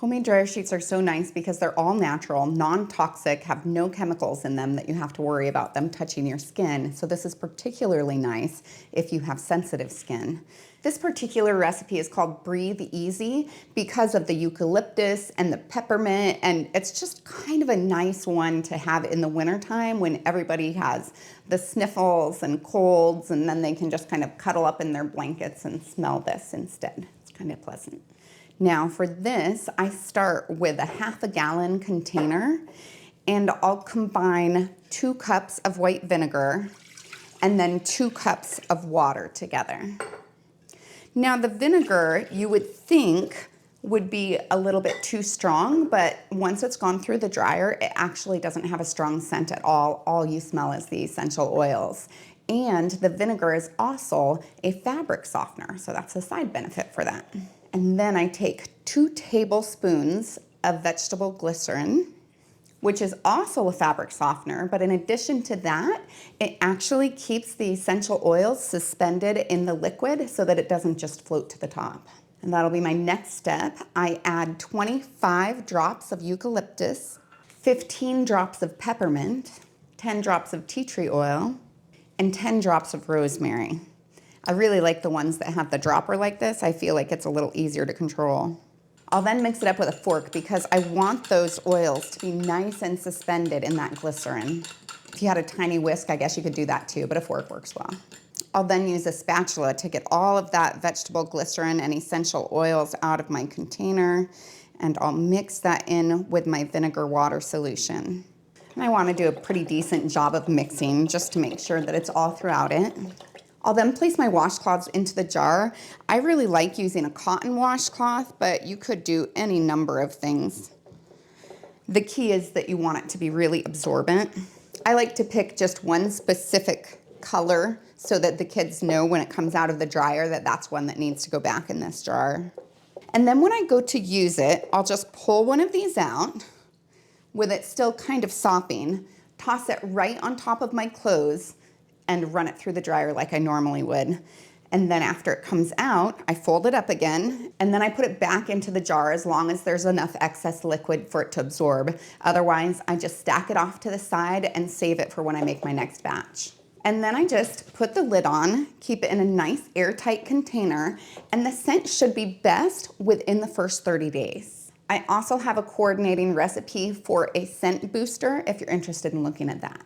Homemade dryer sheets are so nice because they're all natural, non-toxic, have no chemicals in them that you have to worry about them touching your skin. So this is particularly nice if you have sensitive skin. This particular recipe is called Breathe Easy because of the eucalyptus and the peppermint, and it's just kind of a nice one to have in the wintertime when everybody has the sniffles and colds, and then they can just kind of cuddle up in their blankets and smell this instead. It's kind of pleasant. Now for this, I start with a half a gallon container, and I'll combine 2 cups of white vinegar and then 2 cups of water together. Now the vinegar, you would think would be a little bit too strong, but once it's gone through the dryer, it actually doesn't have a strong scent at all. All you smell is the essential oils. And the vinegar is also a fabric softener, so that's a side benefit for that. And then I take 2 tablespoons of vegetable glycerin, which is also a fabric softener, but in addition to that, it actually keeps the essential oils suspended in the liquid so that it doesn't just float to the top. And that'll be my next step. I add 25 drops of eucalyptus, 15 drops of peppermint, 10 drops of tea tree oil, and 10 drops of rosemary. I really like the ones that have the dropper like this. I feel like it's a little easier to control. I'll then mix it up with a fork because I want those oils to be nice and suspended in that glycerin. If you had a tiny whisk, I guess you could do that too, but a fork works well. I'll then use a spatula to get all of that vegetable glycerin and essential oils out of my container, and I'll mix that in with my vinegar water solution. And I want to do a pretty decent job of mixing just to make sure that it's all throughout it. I'll then place my washcloths into the jar. I really like using a cotton washcloth, but you could do any number of things. The key is that you want it to be really absorbent. I like to pick just one specific color so that the kids know when it comes out of the dryer that that's one that needs to go back in this jar. And then when I go to use it, I'll just pull one of these out with it still kind of sopping, toss it right on top of my clothes, and run it through the dryer like I normally would. And then after it comes out, I fold it up again, and then I put it back into the jar as long as there's enough excess liquid for it to absorb. Otherwise, I just stack it off to the side and save it for when I make my next batch. And then I just put the lid on, keep it in a nice airtight container, and the scent should be best within the first 30 days. I also have a coordinating recipe for a scent booster if you're interested in looking at that.